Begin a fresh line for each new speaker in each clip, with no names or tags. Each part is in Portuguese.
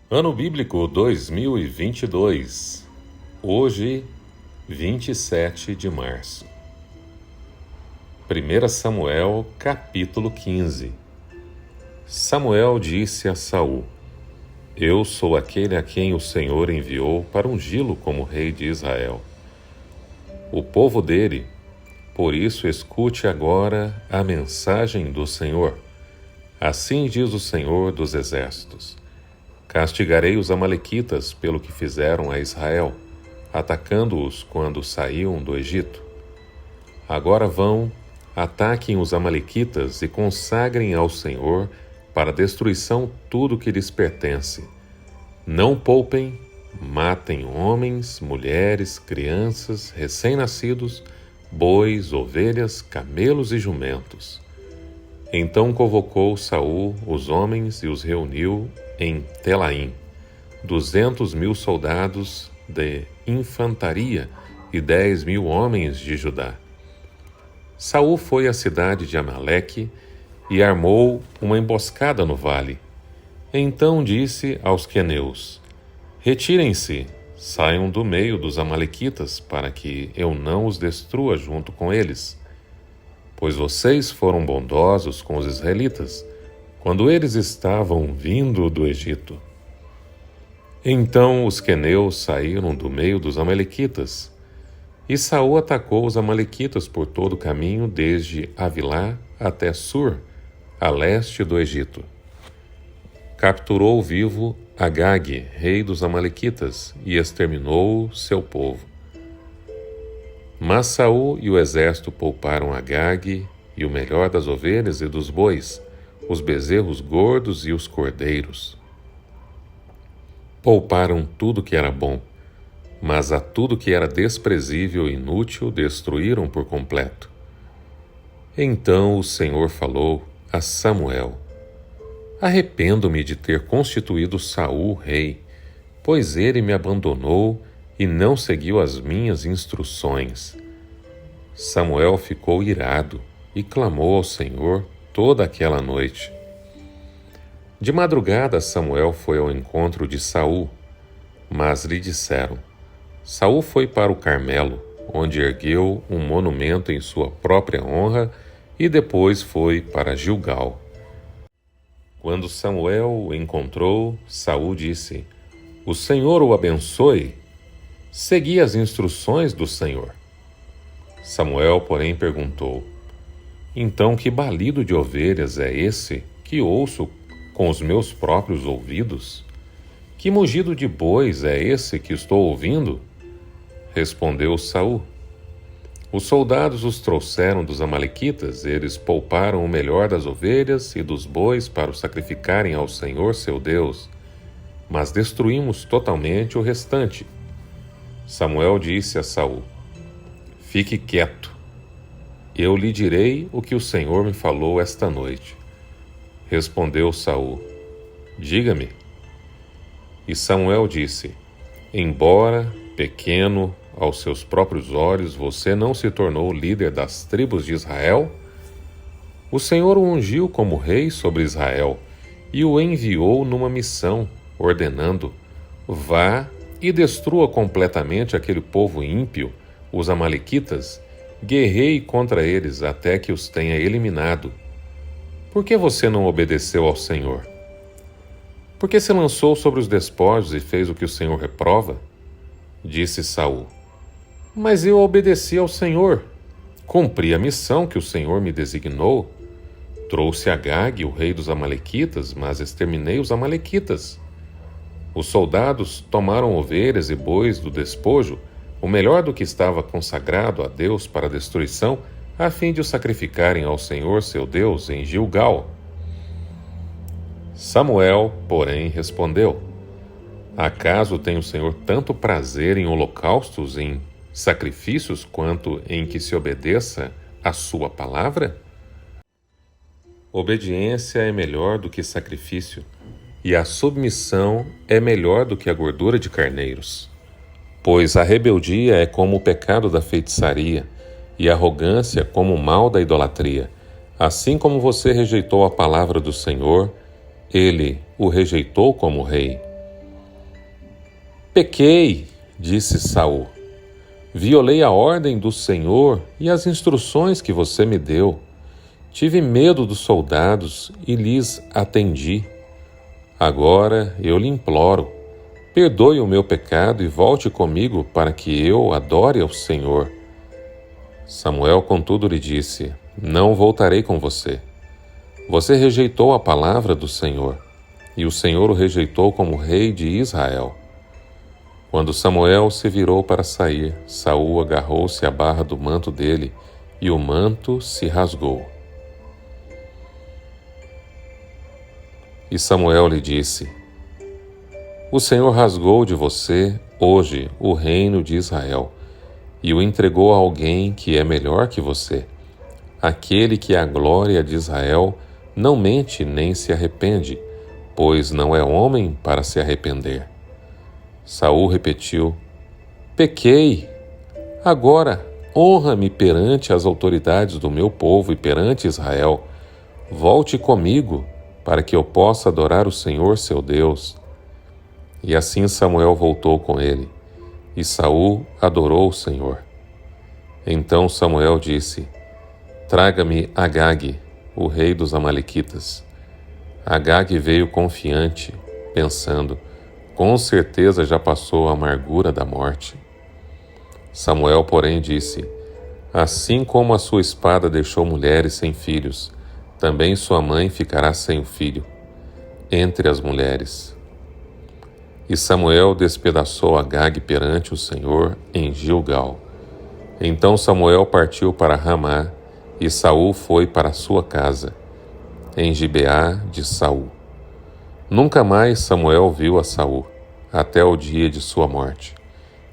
Ano Bíblico 2022, hoje, 27 de março. 1 Samuel, capítulo 15. Samuel disse a Saul: Eu sou aquele a quem o Senhor enviou para ungí-lo como rei de Israel. O povo dele, por isso escute agora a mensagem do Senhor. Assim diz o Senhor dos Exércitos: Castigarei os amalequitas pelo que fizeram a Israel, atacando-os quando saíam do Egito. Agora vão, ataquem os amalequitas e consagrem ao Senhor para destruição tudo que lhes pertence. Não poupem, matem homens, mulheres, crianças, recém-nascidos, bois, ovelhas, camelos e jumentos. Então convocou Saul os homens e os reuniu em Telaim, 200.000 soldados de infantaria e 10.000 homens de Judá. Saul foi à cidade de Amaleque e armou uma emboscada no vale. Então disse aos queneus: Retirem-se, saiam do meio dos amalequitas, para que eu não os destrua junto com eles. Pois vocês foram bondosos com os israelitas, quando eles estavam vindo do Egito. Então os queneus saíram do meio dos amalequitas, e Saul atacou os amalequitas por todo o caminho, desde Avilá até Sur, a leste do Egito. Capturou vivo Agag, rei dos amalequitas, e exterminou seu povo. Mas Saul e o exército pouparam Agag e o melhor das ovelhas e dos bois, os bezerros gordos e os cordeiros. Pouparam tudo que era bom, mas a tudo que era desprezível e inútil destruíram por completo. Então o Senhor falou a Samuel: Arrependo-me de ter constituído Saul rei, pois ele me abandonou e não seguiu as minhas instruções. Samuel ficou irado e clamou ao Senhor toda aquela noite. De madrugada Samuel foi ao encontro de Saul, mas lhe disseram: Saul foi para o Carmelo, onde ergueu um monumento em sua própria honra, e depois foi para Gilgal. Quando Samuel o encontrou, Saul disse: O Senhor o abençoe. Segui as instruções do Senhor. Samuel, porém, perguntou: Então que balido de ovelhas é esse que ouço com os meus próprios ouvidos? Que mugido de bois é esse que estou ouvindo? Respondeu Saul: Os soldados os trouxeram dos amalequitas, eles pouparam o melhor das ovelhas e dos bois para o sacrificarem ao Senhor seu Deus, mas destruímos totalmente o restante. Samuel disse a Saul: Fique quieto. Eu lhe direi o que o Senhor me falou esta noite. Respondeu Saul: Diga-me. E Samuel disse: Embora pequeno aos seus próprios olhos, você não se tornou líder das tribos de Israel? O Senhor o ungiu como rei sobre Israel e o enviou numa missão, ordenando: Vá e destrua completamente aquele povo ímpio, os amalequitas, guerreie contra eles até que os tenha eliminado. Por que você não obedeceu ao Senhor? Por que se lançou sobre os despojos e fez o que o Senhor reprova? Disse Saul: Mas eu obedeci ao Senhor. Cumpri a missão que o Senhor me designou. Trouxe Agag, o rei dos amalequitas, mas exterminei os amalequitas. Os soldados tomaram ovelhas e bois do despojo, o melhor do que estava consagrado a Deus para a destruição, a fim de o sacrificarem ao Senhor seu Deus em Gilgal. Samuel, porém, respondeu: Acaso tem o Senhor tanto prazer em holocaustos, em sacrifícios, quanto em que se obedeça a sua palavra? Obediência é melhor do que sacrifício, e a submissão é melhor do que a gordura de carneiros. Pois a rebeldia é como o pecado da feitiçaria, e a arrogância como o mal da idolatria. Assim como você rejeitou a palavra do Senhor, ele o rejeitou como rei. Pequei, disse Saul. Violei a ordem do Senhor e as instruções que você me deu. Tive medo dos soldados e lhes atendi. Agora eu lhe imploro, perdoe o meu pecado e volte comigo para que eu adore ao Senhor. Samuel, contudo, lhe disse: Não voltarei com você. Você rejeitou a palavra do Senhor, e o Senhor o rejeitou como rei de Israel. Quando Samuel se virou para sair, Saul agarrou-se à barra do manto dele, e o manto se rasgou. E Samuel lhe disse: O Senhor rasgou de você, hoje, o reino de Israel, e o entregou a alguém que é melhor que você. Aquele que é a glória de Israel não mente nem se arrepende, pois não é homem para se arrepender. Saul repetiu: Pequei. Agora honra-me perante as autoridades do meu povo e perante Israel. Volte comigo, para que eu possa adorar o Senhor seu Deus. E assim Samuel voltou com ele, e Saul adorou o Senhor. Então Samuel disse: Traga-me Agag, o rei dos Amalequitas. Agag veio confiante, pensando: Com certeza já passou a amargura da morte. Samuel, porém, disse: Assim como a sua espada deixou mulheres sem filhos, também sua mãe ficará sem o filho, entre as mulheres. E Samuel despedaçou Agag perante o Senhor em Gilgal. Então Samuel partiu para Ramá, e Saul foi para sua casa, em Gibeá de Saul. Nunca mais Samuel viu a Saul, até o dia de sua morte,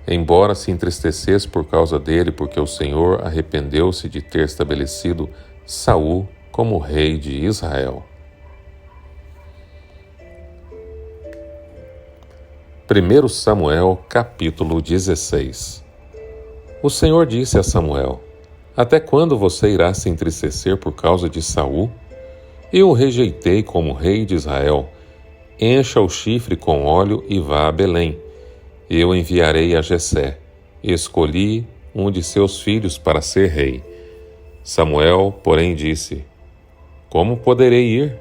embora se entristecesse por causa dele, porque o Senhor arrependeu-se de ter estabelecido Saul como rei de Israel. 1 Samuel, capítulo 16. O Senhor disse a Samuel: Até quando você irá se entristecer por causa de Saul? Eu o rejeitei como rei de Israel. Encha o chifre com óleo e vá a Belém. Eu enviarei a Jessé. Escolhi um de seus filhos para ser rei. Samuel, porém, disse: Como poderei ir?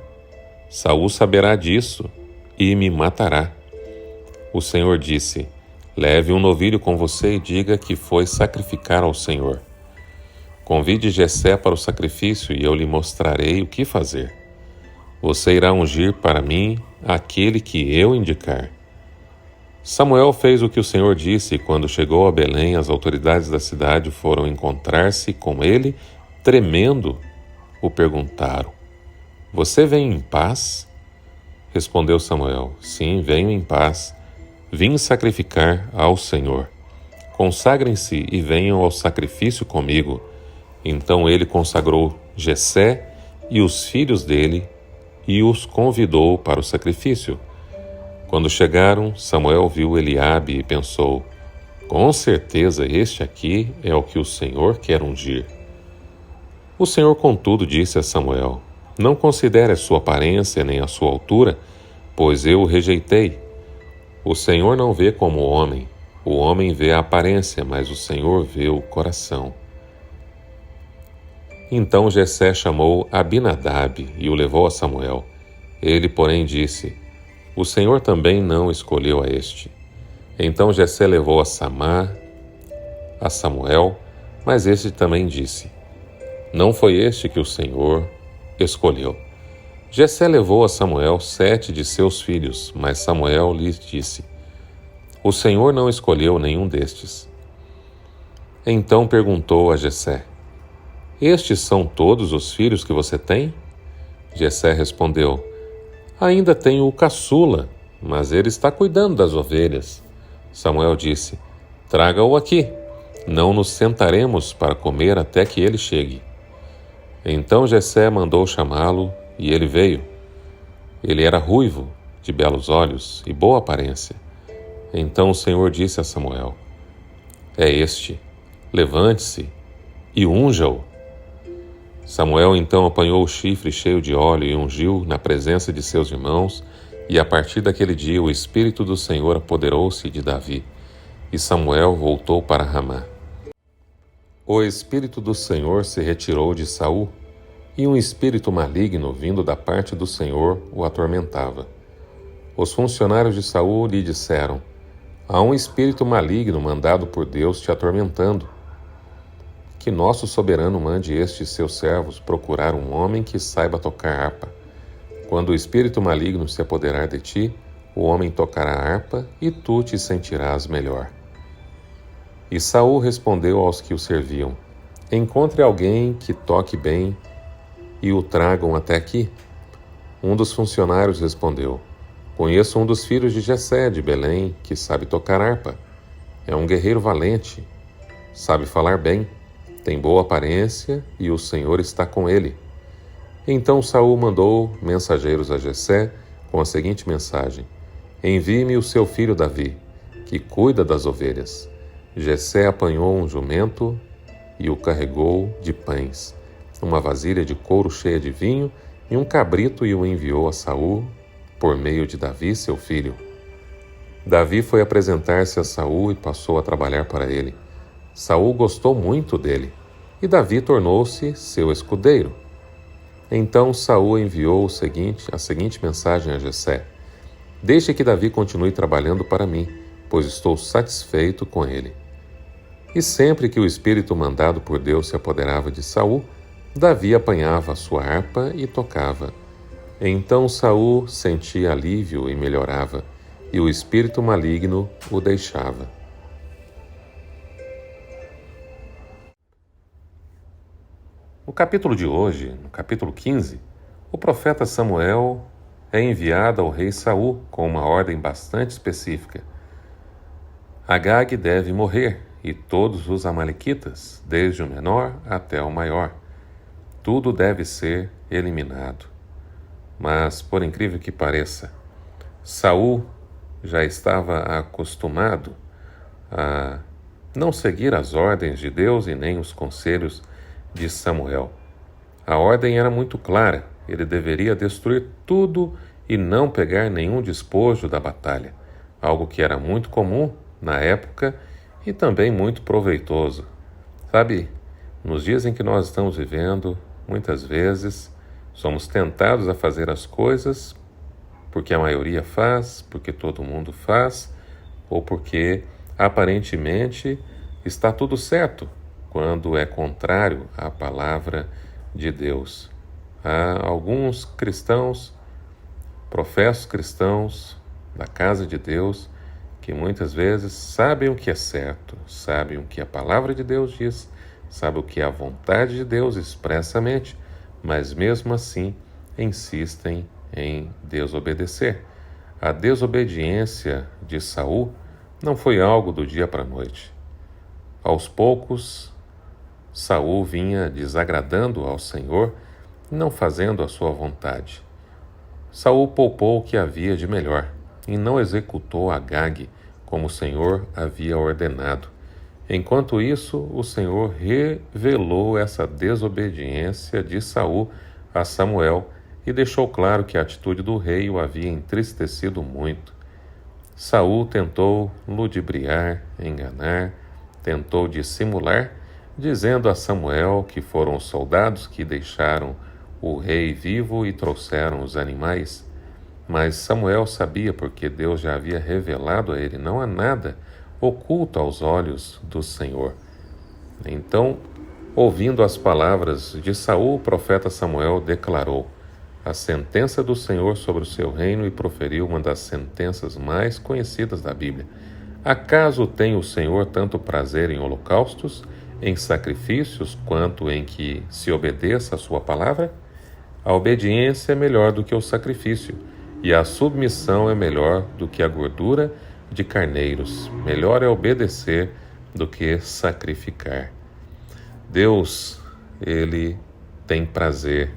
Saul saberá disso e me matará. O Senhor disse: Leve um novilho com você e diga que foi sacrificar ao Senhor. Convide Jessé para o sacrifício e eu lhe mostrarei o que fazer. Você irá ungir para mim aquele que eu indicar. Samuel fez o que o Senhor disse, e quando chegou a Belém, as autoridades da cidade foram encontrar-se com ele, tremendo, o perguntaram: Você vem em paz? Respondeu Samuel: Sim, venho em paz. Vim sacrificar ao Senhor. Consagrem-se e venham ao sacrifício comigo. Então ele consagrou Jessé e os filhos dele e os convidou para o sacrifício. Quando chegaram, Samuel viu Eliabe e pensou: Com certeza este aqui é o que o Senhor quer ungir. O Senhor, contudo, disse a Samuel: Não considere a sua aparência nem a sua altura, pois eu o rejeitei. O Senhor não vê como o homem vê a aparência, mas o Senhor vê o coração. Então Jessé chamou Abinadab e o levou a Samuel. Ele, porém, disse: O Senhor também não escolheu a este. Então Jessé levou a Samá a Samuel, mas este também disse: Não foi este que o Senhor escolheu. Jessé levou a Samuel 7 de seus filhos, mas Samuel lhes disse: O Senhor não escolheu nenhum destes. Então perguntou a Jessé: Estes são todos os filhos que você tem? Jessé respondeu: Ainda tenho o caçula, mas ele está cuidando das ovelhas. Samuel disse: Traga-o aqui. Não nos sentaremos para comer até que ele chegue. Então Jessé mandou chamá-lo, e ele veio. Ele era ruivo, de belos olhos e boa aparência. Então o Senhor disse a Samuel: É este, levante-se e unja-o. Samuel então apanhou o chifre cheio de óleo e ungiu na presença de seus irmãos, E a partir daquele dia o Espírito do Senhor apoderou-se de Davi, e Samuel voltou para Ramá. O Espírito do Senhor se retirou de Saul, e um espírito maligno vindo da parte do Senhor o atormentava. Os funcionários de Saul lhe disseram: há um espírito maligno mandado por Deus te atormentando. Que nosso soberano mande estes seus servos procurar um homem que saiba tocar harpa. Quando o espírito maligno se apoderar de ti, o homem tocará a harpa e tu te sentirás melhor. E Saul respondeu aos que o serviam: encontre alguém que toque bem e o tragam até aqui. Um dos funcionários respondeu: conheço um dos filhos de Jessé de Belém que sabe tocar harpa. É um guerreiro valente, sabe falar bem, tem boa aparência e o Senhor está com ele. Então Saul mandou mensageiros a Jessé com a seguinte mensagem: envie-me o seu filho Davi, que cuida das ovelhas. Jessé apanhou um jumento e o carregou de pães, uma vasilha de couro cheia de vinho e um cabrito, e o enviou a Saul por meio de Davi, seu filho. Davi foi apresentar-se a Saul e passou a trabalhar para ele. Saul gostou muito dele, e Davi tornou-se seu escudeiro. Então Saul enviou a seguinte mensagem a Jessé: deixe que Davi continue trabalhando para mim, pois estou satisfeito com ele. E sempre que o espírito mandado por Deus se apoderava de Saul, Davi apanhava a sua harpa e tocava. Então Saul sentia alívio e melhorava, e o espírito maligno o deixava. No capítulo de hoje, no capítulo 15, o profeta Samuel é enviado ao rei Saul com uma ordem bastante específica. Agag deve morrer, e todos os amalequitas, desde o menor até o maior. Tudo deve ser eliminado. Mas, por incrível que pareça, Saul já estava acostumado a não seguir as ordens de Deus e nem os conselhos de Samuel. A ordem era muito clara: ele deveria destruir tudo e não pegar nenhum despojo da batalha, algo que era muito comum na época e também muito proveitoso. Sabe, nos dias em que nós estamos vivendo, muitas vezes somos tentados a fazer as coisas porque a maioria faz, porque todo mundo faz, ou porque aparentemente está tudo certo, quando é contrário à palavra de Deus. Há alguns cristãos, professos cristãos da casa de Deus, que muitas vezes sabem o que é certo, sabem o que a palavra de Deus diz, sabem o que é a vontade de Deus expressamente, mas mesmo assim insistem em desobedecer. A desobediência de Saul não foi algo do dia para a noite. Aos poucos, Saul vinha desagradando ao Senhor, não fazendo a sua vontade. Saul poupou o que havia de melhor e não executou Agag como o Senhor havia ordenado. Enquanto isso, o Senhor revelou essa desobediência de Saul a Samuel e deixou claro que a atitude do rei o havia entristecido muito. Saul tentou ludibriar, enganar, tentou dissimular, dizendo a Samuel que foram os soldados que deixaram o rei vivo e trouxeram os animais. Mas Samuel sabia, porque Deus já havia revelado a ele: não há nada oculto aos olhos do Senhor. Então, ouvindo as palavras de Saul, o profeta Samuel declarou a sentença do Senhor sobre o seu reino e proferiu uma das sentenças mais conhecidas da Bíblia: acaso tem o Senhor tanto prazer em holocaustos, em sacrifícios, quanto em que se obedeça a sua palavra? A obediência é melhor do que o sacrifício, e a submissão é melhor do que a gordura de carneiros. Melhor é obedecer do que sacrificar. Deus, Ele tem prazer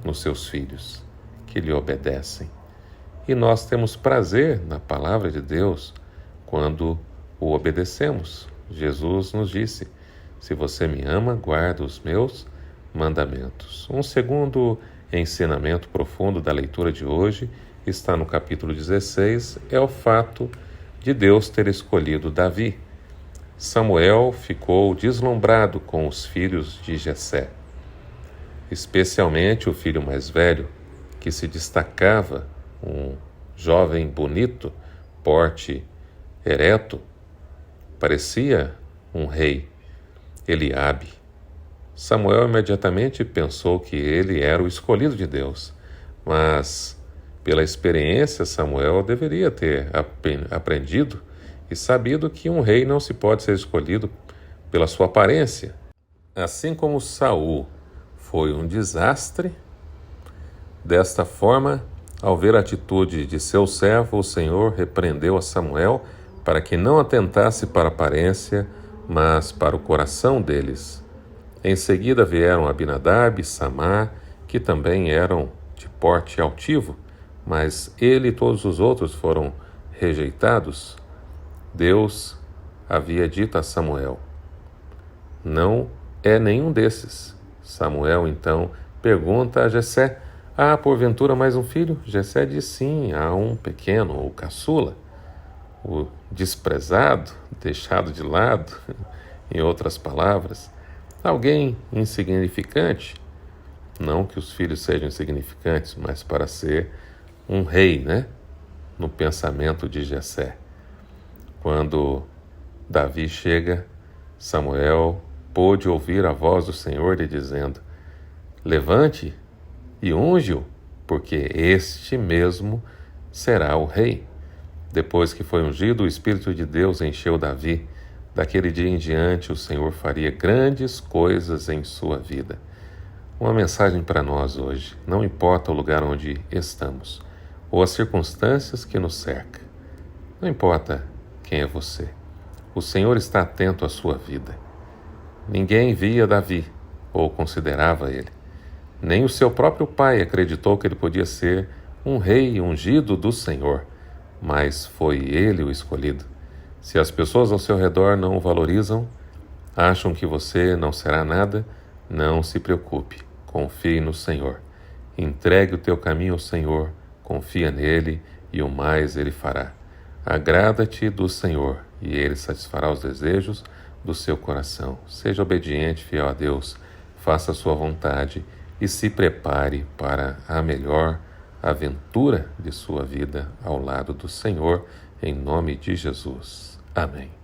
nos seus filhos, que lhe obedecem. E nós temos prazer na palavra de Deus quando o obedecemos. Jesus nos disse: se você me ama, guarda os meus mandamentos. Um segundo ensinamento profundo da leitura de hoje está no capítulo 16, é o fato de Deus ter escolhido Davi. Samuel ficou deslumbrado com os filhos de Jessé, especialmente o filho mais velho, que se destacava, um jovem bonito, porte ereto, parecia um rei, Eliabe. Samuel imediatamente pensou que ele era o escolhido de Deus, mas, pela experiência, Samuel deveria ter aprendido e sabido que um rei não se pode ser escolhido pela sua aparência. Assim como Saul foi um desastre, desta forma, ao ver a atitude de seu servo, o Senhor repreendeu a Samuel para que não atentasse para a aparência, mas para o coração deles. Em seguida vieram Abinadab e Samar, que também eram de porte altivo, mas ele e todos os outros foram rejeitados. Deus havia dito a Samuel: não é nenhum desses. Samuel então pergunta a Jessé: há porventura mais um filho? Jessé diz: sim, há um pequeno, o caçula, o desprezado, deixado de lado, em outras palavras, alguém insignificante. Não que os filhos sejam insignificantes, mas para ser um rei, né? No pensamento de Jessé. Quando Davi chega, Samuel pôde ouvir a voz do Senhor lhe dizendo: levante e unge-o, porque este mesmo será o rei. Depois que foi ungido, o Espírito de Deus encheu Davi. Daquele dia em diante, o Senhor faria grandes coisas em sua vida. Uma mensagem para nós hoje: não importa o lugar onde estamos, ou as circunstâncias que nos cercam. Não importa quem é você. O Senhor está atento à sua vida. Ninguém via Davi, ou considerava ele. Nem o seu próprio pai acreditou que ele podia ser um rei ungido do Senhor, mas foi ele o escolhido. Se as pessoas ao seu redor não o valorizam, acham que você não será nada, não se preocupe. Confie no Senhor. Entregue o teu caminho ao Senhor, confia nele e o mais ele fará. Agrada-te do Senhor e ele satisfará os desejos do seu coração. Seja obediente, fiel a Deus, faça a sua vontade e se prepare para a melhor aventura de sua vida ao lado do Senhor, em nome de Jesus. Amém.